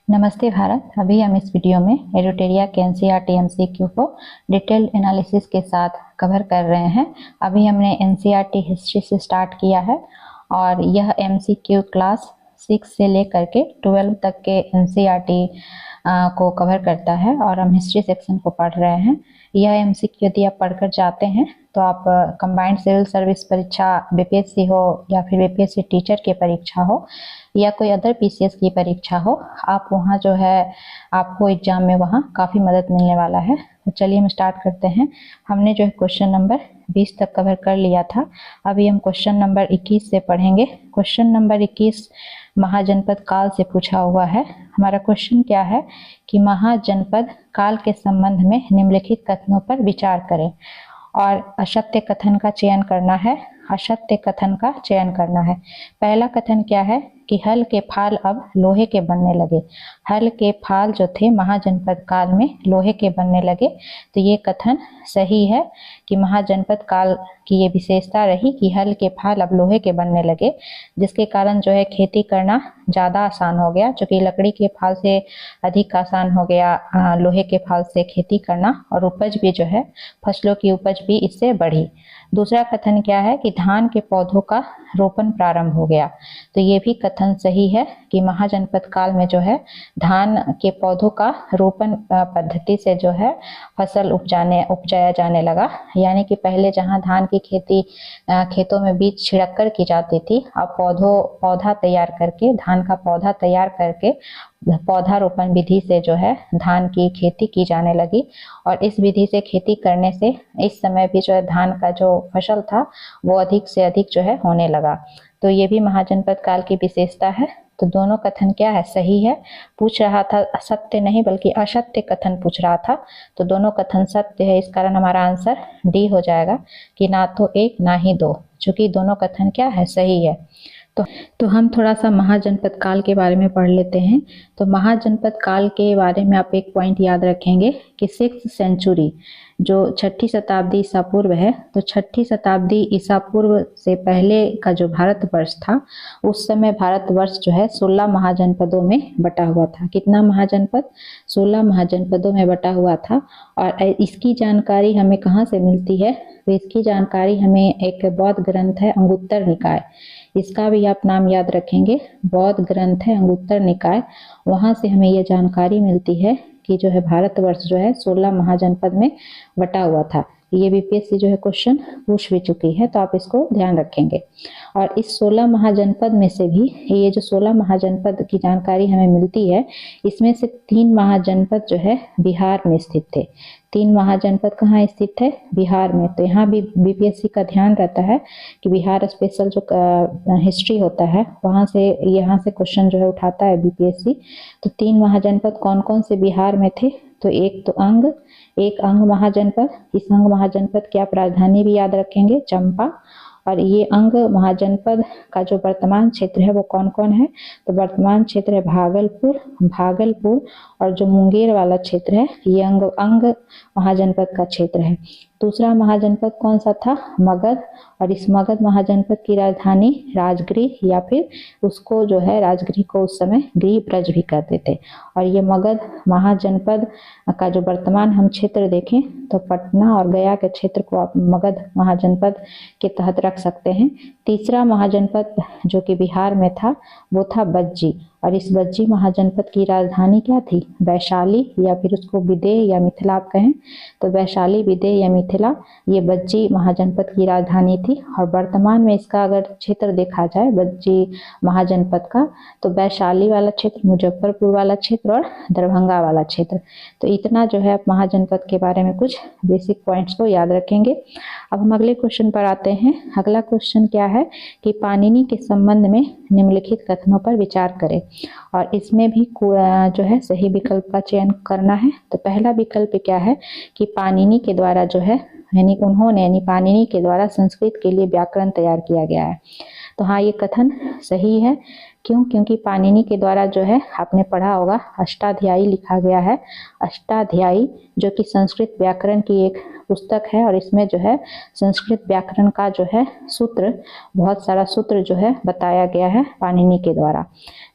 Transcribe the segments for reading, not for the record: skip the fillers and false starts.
नमस्ते भारत। अभी हम इस वीडियो में एडुटेरिया के एनसीईआरटी एमसीक्यू को डिटेल्ड एनालिसिस के साथ कवर कर रहे हैं। अभी हमने एनसीईआरटी हिस्ट्री से स्टार्ट किया है और यह एमसीक्यू क्लास 6 से लेकर के 12 तक के एनसीईआरटी को कवर करता है और हम हिस्ट्री सेक्शन को पढ़ रहे हैं। यह एमसीक्यू यदि आप पढ़कर जाते हैं तो आप कंबाइंड सिविल सर्विस परीक्षा बीपीएससी हो या फिर बीपीएससी टीचर की परीक्षा हो या कोई अदर पीसीएस की परीक्षा हो, आप वहाँ जो है आपको एग्जाम में वहाँ काफ़ी मदद मिलने वाला है। तो चलिए हम स्टार्ट करते हैं। हमने जो है क्वेश्चन नंबर 20 तक कवर कर लिया था। अभी हम क्वेश्चन नंबर 21 से पढ़ेंगे। क्वेश्चन नंबर 21 महाजनपद काल से पूछा हुआ है। हमारा क्वेश्चन क्या है कि महाजनपद काल के संबंध में निम्नलिखित कथनों पर विचार करें और असत्य कथन का चयन करना है। असत्य कथन का चयन करना है। पहला कथन क्या है कि हल के फाल अब लोहे के बनने लगे। हल के फाल जो थे महाजनपद काल में लोहे के बनने लगे। तो ये कथन सही है कि महाजनपद काल की ये विशेषता रही कि हल के फाल अब लोहे के बनने लगे, जिसके कारण जो है खेती करना ज़्यादा आसान हो गया, जो कि लकड़ी के फाल से अधिक आसान हो गया लोहे के फाल से खेती करना, और उपज भी जो है फसलों की उपज भी इससे बढ़ी। दूसरा कथन क्या है कि धान के पौधों का रोपण प्रारंभ हो गया। तो ये भी कथन सही है कि महाजनपद काल में जो है धान के पौधों का रोपण पद्धति से जो है फसल उपजाया जाने लगा। यानी कि पहले जहां धान की खेती खेतों में बीज छिड़क कर की जाती थी, अब पौधा तैयार करके, धान का पौधा तैयार करके पौधारोपण विधि से जो है धान की खेती की जाने लगी। और इस विधि से खेती करने से इस समय भी जो है धान का जो फसल था वो अधिक से अधिक जो है होने लगा। तो ये भी महाजनपद काल की विशेषता है। तो दोनों कथन क्या है, सही है। पूछ रहा था असत्य नहीं बल्कि असत्य कथन पूछ रहा था, तो दोनों कथन सत्य है। इस कारण हमारा आंसर डी हो जाएगा कि ना तो एक ना ही दो, चूंकि दोनों कथन क्या है, सही है। तो हम थोड़ा सा महाजनपद काल के बारे में पढ़ लेते हैं। तो महाजनपद काल के बारे में आप एक पॉइंट याद रखेंगे कि 6th सेंचुरी जो 6ठी शताब्दी ईसा पूर्व है, तो 6ठी शताब्दी ईसा पूर्व से पहले का जो भारतवर्ष था, उस समय भारतवर्ष जो है 16 महाजनपदों में बटा हुआ था। कितना महाजनपद? 16 महाजनपदों में बटा हुआ था। और इसकी जानकारी हमें कहाँ से मिलती है? तो इसकी जानकारी हमें एक बौद्ध ग्रंथ है अंगुत्तर निकाय, इसका भी आप नाम याद रखेंगे। बौद्ध ग्रंथ है अंगुत्तर निकाय, वहां से हमें यह जानकारी मिलती है कि जो है भारतवर्ष जो है 16 महाजनपद में बटा हुआ था। ये बीपीएससी जो है क्वेश्चन पूछ भी चुकी है, तो आप इसको ध्यान रखेंगे। और इस 16 महाजनपद में से भी ये जो 16 महाजनपद की जानकारी हमें मिलती है, इसमें से 3 महाजनपद जो है बिहार में स्थित थे। 3 महाजनपद कहाँ स्थित है? बिहार में। तो यहाँ भी बीपीएससी का ध्यान रहता है कि बिहार स्पेशल जो हिस्ट्री होता है वहाँ से यहाँ से क्वेश्चन जो है उठाता है बीपीएससी। तो 3 महाजनपद कौन कौन से बिहार में थे? तो एक अंग महाजनपद। इस अंग महाजनपद की आप राजधानी भी याद रखेंगे, चंपा। और ये अंग महाजनपद का जो वर्तमान क्षेत्र है वो कौन कौन है? तो वर्तमान क्षेत्र है भागलपुर, और जो मुंगेर वाला क्षेत्र है ये अंग महाजनपद का क्षेत्र है। दूसरा महाजनपद कौन सा था? मगध। और इस मगध महाजनपद की राजधानी राजगृह, या फिर उसको जो है राजगृह को उस समय गृह ब्रज भी कहते थे। और ये मगध महाजनपद का जो वर्तमान हम क्षेत्र देखें तो पटना और गया के क्षेत्र को आप मगध महाजनपद के तहत रख सकते हैं। तीसरा महाजनपद जो कि बिहार में था वो था बज्जी। और इस बज्जी महाजनपद की राजधानी क्या थी? वैशाली, या फिर उसको विदेह या मिथिला आप कहें तो वैशाली, विदेह या मिथिला, ये बज्जी महाजनपद की राजधानी थी। और वर्तमान में इसका अगर क्षेत्र देखा जाए बज्जी महाजनपद का, तो वैशाली वाला क्षेत्र, मुजफ्फरपुर वाला क्षेत्र और दरभंगा वाला क्षेत्र। तो इतना जो है आप महाजनपद के बारे में कुछ बेसिक पॉइंट्स को याद रखेंगे। अब हम अगले क्वेश्चन पर आते हैं। अगला क्वेश्चन क्या है कि पाणिनि के संबंध में निम्नलिखित कथनों पर विचार करें, और इसमें भी जो है सही विकल्प का चयन करना है। तो पहला विकल्प क्या है कि पाणिनि के द्वारा जो है यानी पाणिनि के द्वारा संस्कृत के लिए व्याकरण तैयार किया गया है। तो हाँ, ये कथन सही है। क्यों? क्योंकि पाणिनि के द्वारा जो है, आपने पढ़ा होगा, अष्टाध्यायी लिखा गया है। अष्टाध्यायी जो कि संस्कृत व्याकरण की एक पुस्तक है और इसमें जो है संस्कृत व्याकरण का जो है सूत्र, बहुत सारा सूत्र जो है बताया गया है पाणिनि के द्वारा।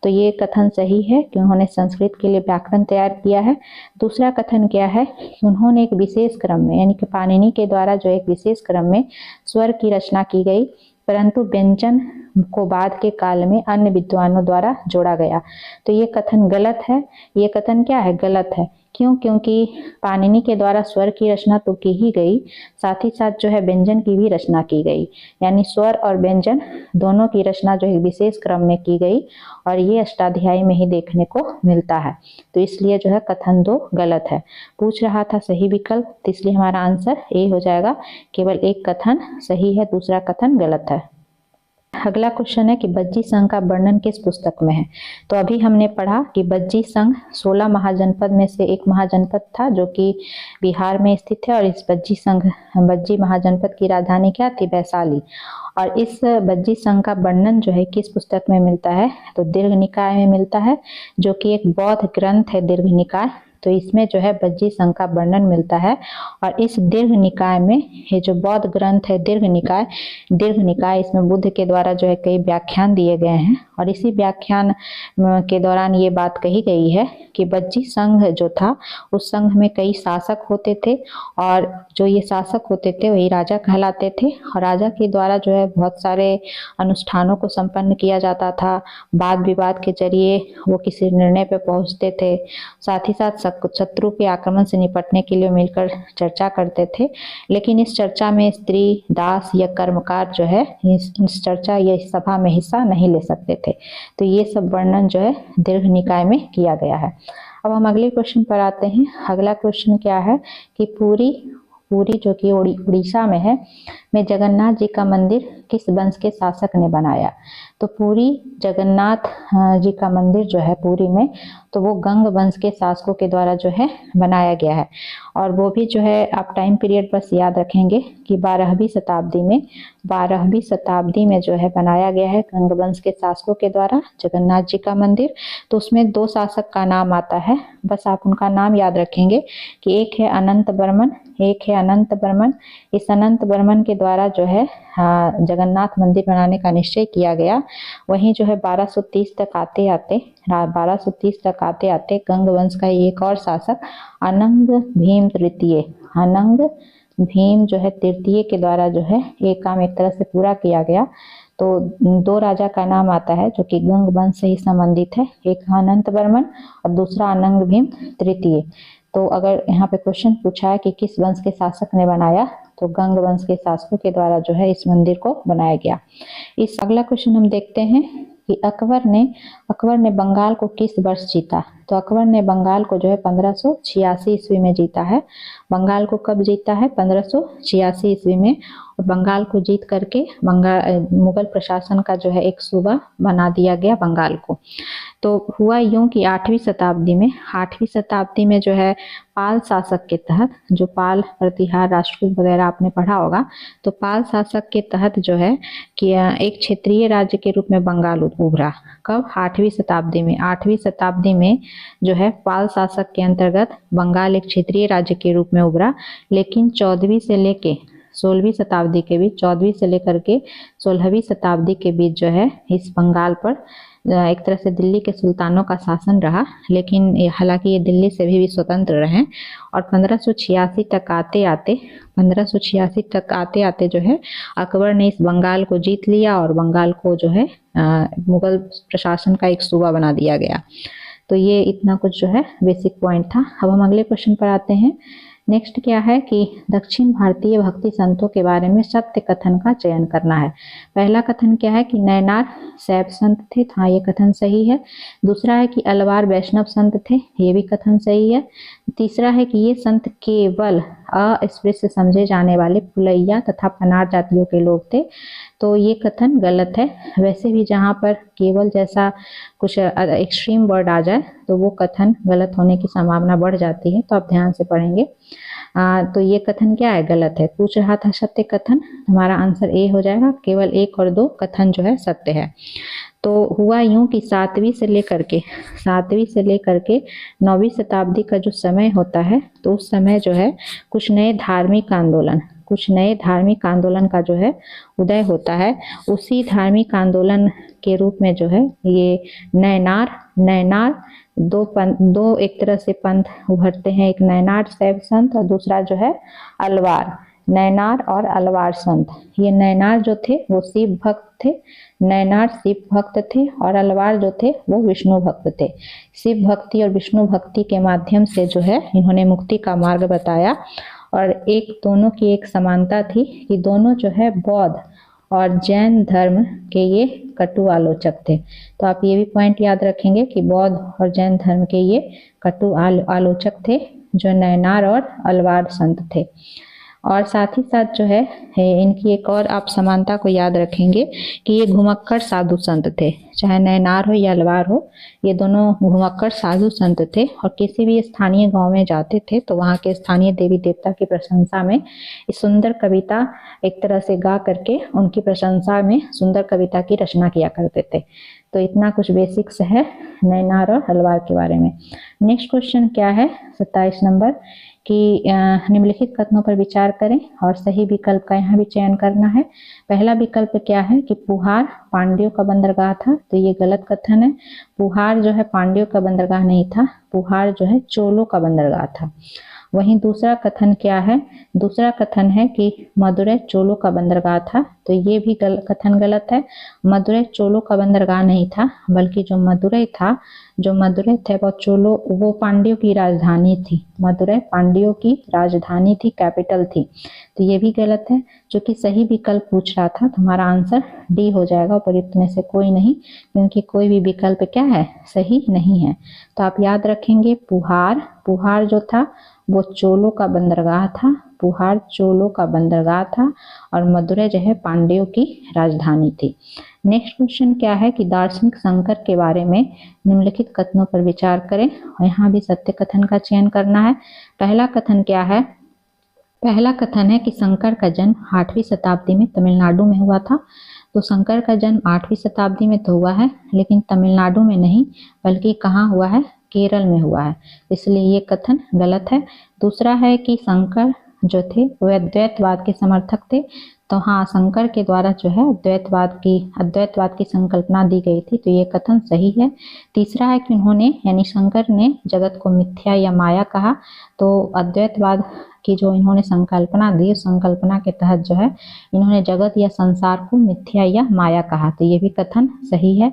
तो ये कथन सही है कि उन्होंने संस्कृत के लिए व्याकरण तैयार किया है। दूसरा कथन क्या है कि उन्होंने एक विशेष क्रम में, यानी कि पाणिनि के द्वारा जो एक विशेष क्रम में स्वर की रचना की गई, परंतु व्यंजन को बाद के काल में अन्य विद्वानों द्वारा जोड़ा गया। तो ये कथन गलत है। ये कथन क्या है? गलत है। क्यों? क्योंकि पाणिनि के द्वारा स्वर की रचना तो की ही गई, साथ ही साथ जो है व्यंजन की भी रचना की गई, यानी स्वर और व्यंजन दोनों की रचना जो है विशेष क्रम में की गई और ये अष्टाध्यायी में ही देखने को मिलता है। तो इसलिए जो है कथन 2 गलत है। पूछ रहा था सही विकल्प, तो इसलिए हमारा आंसर ए हो जाएगा। केवल एक कथन सही है, दूसरा कथन गलत है। अगला क्वेश्चन है कि बज्जी संघ का वर्णन किस पुस्तक में है? तो अभी हमने पढ़ा कि बज्जी संघ 16 महाजनपद में से एक महाजनपद था जो कि बिहार में स्थित है और इस बज्जी महाजनपद की राजधानी क्या थी? वैशाली। और इस बज्जी संघ का वर्णन जो है किस पुस्तक में मिलता है? तो दीर्घ निकाय में मिलता है, जो कि एक बौद्ध ग्रंथ है दीर्घ निकाय। तो इसमें जो है बज्जी संघ का वर्णन मिलता है और इस दीर्घ निकाय में, ये जो बौद्ध ग्रंथ है दीर्घ निकाय, इसमें बुद्ध के द्वारा जो है कई व्याख्यान दिए गए हैं और इसी व्याख्यान के दौरान ये बात कही गई है कि बज्जी संघ जो था, उस संघ में कई शासक होते थे और जो ये शासक होते थे वही राजा कहलाते थे और राजा के द्वारा जो है बहुत सारे अनुष्ठानों को संपन्न किया जाता था। वाद विवाद के जरिए वो किसी निर्णय पर पहुंचते थे। साथ ही साथ शत्रु के आक्रमण से निपटने के लिए मिलकर चर्चा करते थे। लेकिन इस चर्चा में स्त्री, दास या कर्मकार जो है इस चर्चा या इस सभा में हिस्सा नहीं ले सकते थे। तो ये सब वर्णन जो है दीर्घ निकाय में किया गया है। अब हम अगले क्वेश्चन पर आते हैं। अगला क्वेश्चन क्या है कि पुरी जो कि उड़ीसा में है, में जगन्नाथ जी का मंदिर किस वंश के शासक ने बनाया? तो पुरी जगन्नाथ जी का मंदिर जो है पुरी में, तो वो गंग वंश के शासकों के द्वारा जो है बनाया गया है और वो भी जो है आप टाइम पीरियड बस याद रखेंगे कि 12वीं शताब्दी में जो है बनाया गया है गंग वंश के शासकों के द्वारा जगन्नाथ जी का मंदिर। तो उसमें 2 शासक का नाम आता है, बस आप उनका नाम याद रखेंगे कि एक है अनंत वर्मन। इस अनंत वर्मन के द्वारा जो है जगन्नाथ मंदिर बनाने का निश्चय किया गया। वहीं जो है 1230 तक आते आते गंग वंश का एक और शासक अनंग भीम जो है तृतीय के द्वारा जो है एक काम एक तरह से पूरा किया गया। तो 2 राजा का नाम आता है जो कि गंग वंश से ही संबंधित है, एक अनंत वर्मन और दूसरा अनंग भीम तृतीय। तो अगर यहाँ पे क्वेश्चन पूछा है कि किस वंश के शासक ने बनाया, तो गंग वंश के शासकों के द्वारा जो है इस मंदिर को बनाया गया। इस अगला क्वेश्चन हम देखते हैं कि अकबर ने बंगाल को किस वर्ष जीता? तो अकबर ने बंगाल को जो है 1586 ईस्वी में जीता है। बंगाल को कब जीता है? 1586 ईस्वी में। और बंगाल को जीत करके मुगल प्रशासन का जो है एक सूबा बना दिया गया बंगाल को। तो हुआ यूं कि 8वीं शताब्दी में जो है पाल शासक के तहत, जो पाल प्रतिहार राष्ट्रकूट वगैरह आपने पढ़ा होगा, तो पाल शासक के तहत जो है कि एक क्षेत्रीय राज्य के रूप में बंगाल उभरा। कब? 8वीं शताब्दी में जो है पाल शासक के अंतर्गत बंगाल एक क्षेत्रीय राज्य के रूप में उभरा। लेकिन 14वीं से लेकर 16वीं शताब्दी के बीच, 14वीं से लेकर के 16वीं शताब्दी के बीच जो है इस बंगाल पर एक तरह से दिल्ली के सुल्तानों का शासन रहा। लेकिन हालांकि ये दिल्ली से भी स्वतंत्र रहे और 1586 तक आते आते जो है अकबर ने इस बंगाल को जीत लिया और बंगाल को जो है मुगल प्रशासन का एक सूबा बना दिया गया। तो ये इतना कुछ जो है बेसिक पॉइंट था। अब हम अगले क्वेश्चन पर आते हैं। नेक्स्ट क्या है कि दक्षिण भारतीय भक्ति संतों के बारे में सत्य कथन का चयन करना है। पहला कथन क्या है कि नयनार शैव संत थे, हाँ ये कथन सही है। दूसरा है कि अलवार वैष्णव संत थे, ये भी कथन सही है। तीसरा है कि ये संत केवल अस्पृश्य समझे जाने वाले पुलैया तथा पनार जातियों के लोग थे, तो ये कथन गलत है। वैसे भी जहाँ पर केवल जैसा कुछ एक्सट्रीम वर्ड आ जाए तो वो कथन गलत होने की संभावना बढ़ जाती है, तो आप ध्यान से पढ़ेंगे। तो ये कथन क्या है, गलत है। पूछ रहा था सत्य कथन, हमारा आंसर ए हो जाएगा। केवल 1 और 2 कथन जो है सत्य है। तो हुआ यूं कि 7वीं से लेकर के 9वीं शताब्दी का जो समय होता है, तो उस समय जो है कुछ नए धार्मिक आंदोलन का जो है उदय होता है। उसी धार्मिक आंदोलन के रूप में जो है ये नैनार दो एक तरह से पंथ उभरते हैं। एक नैनार शैव संत और दूसरा जो है अलवार, नैनार और अलवार संत। ये नैनार जो थे वो शिव भक्त थे, नैनार शिव भक्त थे, और अलवार जो थे वो विष्णु भक्त थे। शिव भक्ति और विष्णु भक्ति के माध्यम से जो है इन्होंने मुक्ति का मार्ग बताया। और दोनों की एक समानता थी कि दोनों जो है बौद्ध और जैन धर्म के ये कटु आलोचक थे। तो आप ये भी पॉइंट याद रखेंगे कि बौद्ध और जैन धर्म के ये कटु आलोचक थे, जो नैनार और अलवार संत थे। और साथ ही साथ जो है इनकी एक और आप समानता को याद रखेंगे कि ये घुमक्कड़ साधु संत थे। चाहे नैनार हो या अलवार हो, ये दोनों घुमक्कड़ साधु संत थे। और किसी भी स्थानीय गांव में जाते थे तो वहाँ के स्थानीय देवी देवता की प्रशंसा में इस सुंदर कविता एक तरह से गा करके उनकी प्रशंसा में सुंदर कविता की रचना किया करते थे। तो इतना कुछ बेसिक्स है नैनार और अलवार के बारे में। नेक्स्ट क्वेश्चन क्या है 27 नंबर कि निम्नलिखित कथनों पर विचार करें और सही विकल्प का यहाँ भी चयन करना है। पहला विकल्प क्या है कि पुहार पांड्यों का बंदरगाह था, तो ये गलत कथन है। पुहार जो है पांड्यों का बंदरगाह नहीं था, पुहार जो है चोलों का बंदरगाह था। वहीं दूसरा कथन क्या है, दूसरा कथन है कि मदुरै चोलों का बंदरगाह था, तो ये भी कथन गलत है। मदुरै चोलों का बंदरगाह नहीं था, बल्कि जो मदुरै थे वो पांड्यों की राजधानी थी। मदुरै पांड्यों की राजधानी थी, कैपिटल थी। तो ये भी गलत है। जो कि सही विकल्प पूछ रहा था, तो हमारा आंसर डी हो जाएगा, उपयुक्त में से कोई नहीं, क्योंकि कोई भी विकल्प क्या है, सही नहीं है। तो आप याद रखेंगे पुहार जो था वो चोलों का बंदरगाह था, पुहार चोलों का बंदरगाह था, और मदुरै जो है पांड्यों की राजधानी थी। नेक्स्ट क्वेश्चन क्या है कि दार्शनिक शंकर के बारे में निम्नलिखित कथनों पर विचार करें। यहाँ भी सत्य कथन का चयन करना है। पहला कथन क्या है, पहला कथन है कि शंकर का जन्म 8वीं शताब्दी में तमिलनाडु में हुआ था। तो शंकर का जन्म 8वीं शताब्दी में तो हुआ है, लेकिन तमिलनाडु में नहीं, बल्कि कहाँ हुआ है, केरल में हुआ है, इसलिए ये कथन गलत है। दूसरा है कि शंकर जो थे वे अद्वैतवाद के समर्थक थे। तो हाँ, शंकर के द्वारा जो है अद्वैतवाद की संकल्पना दी गई थी, तो ये कथन सही है। तीसरा है कि उन्होंने यानी शंकर ने जगत को मिथ्या या माया कहा। तो अद्वैतवाद की जो इन्होंने संकल्पना दी, उस संकल्पना के तहत जो है इन्होंने जगत या संसार को मिथ्या या माया कहा, तो ये भी कथन सही है।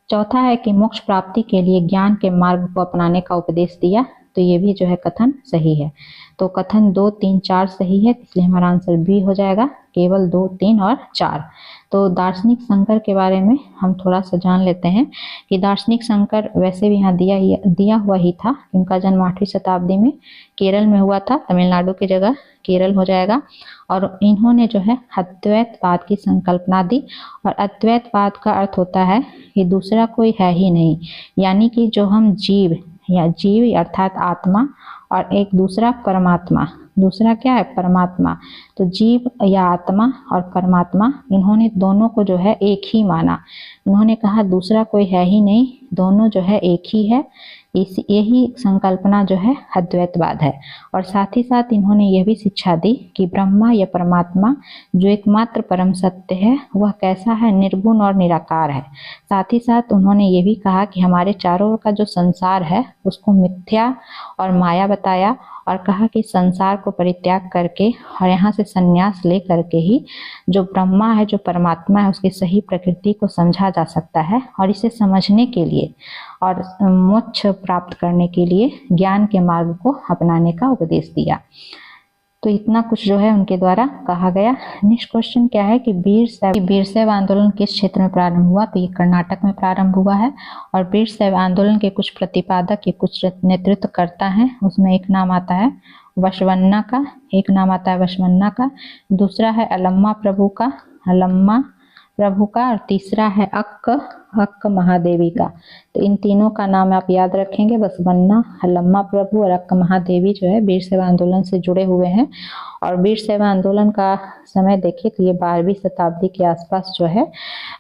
चौथा है कि मोक्ष प्राप्ति के लिए ज्ञान के मार्ग को अपनाने का उपदेश दिया, तो ये भी जो है कथन सही है। तो कथन 2, 3, 4 सही है, इसलिए हमारा आंसर बी हो जाएगा, केवल 2, 3 और 4। तो दार्शनिक शंकर के बारे में हम थोड़ा सा जान लेते हैं कि दार्शनिक शंकर वैसे भी यहाँ दिया हुआ ही था। उनका जन्म 8वीं शताब्दी में केरल में हुआ था, तमिलनाडु की जगह केरल हो जाएगा। और इन्होंने जो है अद्वैतवाद की संकल्पना दी, और अद्वैतवाद का अर्थ होता है कि दूसरा कोई है ही नहीं, यानी कि जो हम जीव अर्थात आत्मा और एक दूसरा परमात्मा, दूसरा क्या है, परमात्मा। तो जीव या आत्मा और परमात्मा, इन्होंने दोनों को जो है एक ही माना। इन्होंने कहा दूसरा कोई है ही नहीं, दोनों जो है एक ही है। यही संकल्पना जो है अद्वैतवाद है। और साथ ही साथ इन्होंने यह भी शिक्षा दी कि ब्रह्मा या परमात्मा जो एकमात्र परम सत्य है, वह कैसा है, निर्गुण और निराकार है। साथ ही साथ उन्होंने ये भी कहा कि हमारे चारों ओर का जो संसार है उसको मिथ्या और माया बताया, और कहा कि संसार को परित्याग करके और यहाँ से संन्यास ले करके ही जो ब्रह्मा है, जो परमात्मा है, उसकी सही प्रकृति को समझा जा सकता है। और इसे समझने के लिए और मोक्ष प्राप्त करने के लिए ज्ञान के मार्ग को अपनाने का उपदेश दिया। तो इतना कुछ जो है उनके द्वारा कहा गया। नेक्स्ट क्वेश्चन क्या है कि वीरशैव आंदोलन किस क्षेत्र में प्रारंभ हुआ, तो ये कर्नाटक में प्रारंभ हुआ है। और वीरशैव आंदोलन के कुछ प्रतिपादक या कुछ नेतृत्व करता है, उसमें एक नाम आता है बसवन्ना का, दूसरा है अलम्मा प्रभु का, और तीसरा है अक्क महादेवी का। तो इन तीनों का नाम आप याद रखेंगे। बसवन्ना, हलम्मा प्रभु और अक्क महादेवी जो है वीर शैव आंदोलन से जुड़े हुए हैं। और वीर शैव आंदोलन का समय देखिए तो ये 12वीं शताब्दी के आसपास जो है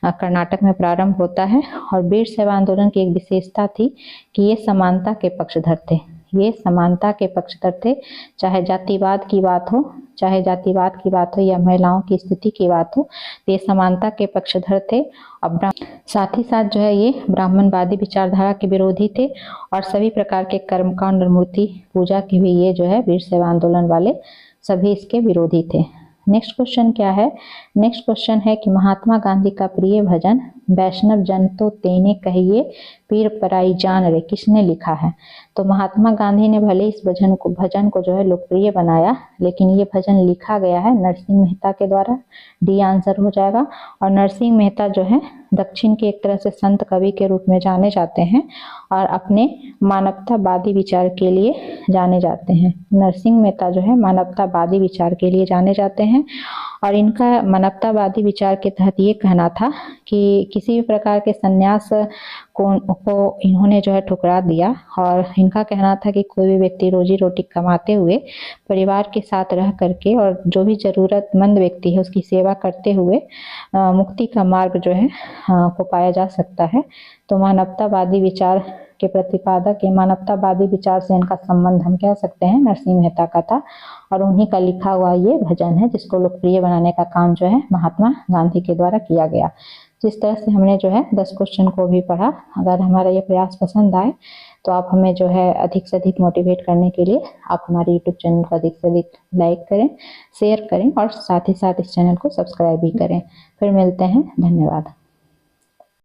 कर्नाटक में प्रारंभ होता है। और वीर शैव आंदोलन की एक विशेषता थी कि ये समानता के पक्षधर थे। ये समानता के पक्षधर थे, चाहे जातिवाद की बात हो, चाहे जातिवाद की बात हो या महिलाओं की स्थिति की बात हो, तो ये समानता के पक्षधर थे। और साथ ही साथ जो है ये ब्राह्मणवादी विचारधारा के विरोधी थे और सभी प्रकार के कर्मकांड और मूर्ति पूजा के भी ये जो है वीर शैव आंदोलन वाले सभी इसके विरोधी थे। नेक्स्ट क्वेश्चन क्या है? नेक्स्ट क्वेश्चन है कि महात्मा गांधी का प्रिय भजन वैष्णव जन तो तेने कहिए पीर पराई जान रे किसने लिखा है? तो महात्मा गांधी ने भले इस भजन को जो है लोकप्रिय बनाया, लेकिन ये भजन लिखा गया है नरसिंह मेहता के द्वारा। डी आंसर हो जाएगा। और नरसिंह मेहता जो है दक्षिण के एक तरह से संत कवि के रूप में जाने जाते हैं और अपने मानवतावादी विचार के लिए जाने जाते हैं। नरसिंह मेहता जो है मानवतावादी विचार के लिए जाने जाते हैं और इनका मानवतावादी विचार के तहत ये कहना था कि किसी भी प्रकार के संन्यास को इन्होंने जो है ठुकरा दिया। और इनका कहना था कि कोई भी व्यक्ति रोजी रोटी कमाते हुए परिवार के साथ रह करके और जो भी जरूरतमंद व्यक्ति है उसकी सेवा करते हुए मुक्ति का मार्ग जो है को पाया जा सकता है। तो मानवतावादी विचार के प्रतिपादक या मानवतावादी विचार से इनका संबंध हम कह सकते हैं नरसिंह मेहता का था। और उन्हीं का लिखा हुआ ये भजन है जिसको लोकप्रिय बनाने का काम जो है महात्मा गांधी के द्वारा किया गया। जिस तरह से हमने जो है 10 क्वेश्चन को भी पढ़ा, अगर हमारा ये प्रयास पसंद आए तो आप हमें जो है अधिक से अधिक मोटिवेट करने के लिए आप हमारे यूट्यूब चैनल को अधिक से अधिक लाइक करें, शेयर करें और साथ ही साथ इस चैनल को सब्सक्राइब भी करें। फिर मिलते हैं। धन्यवाद।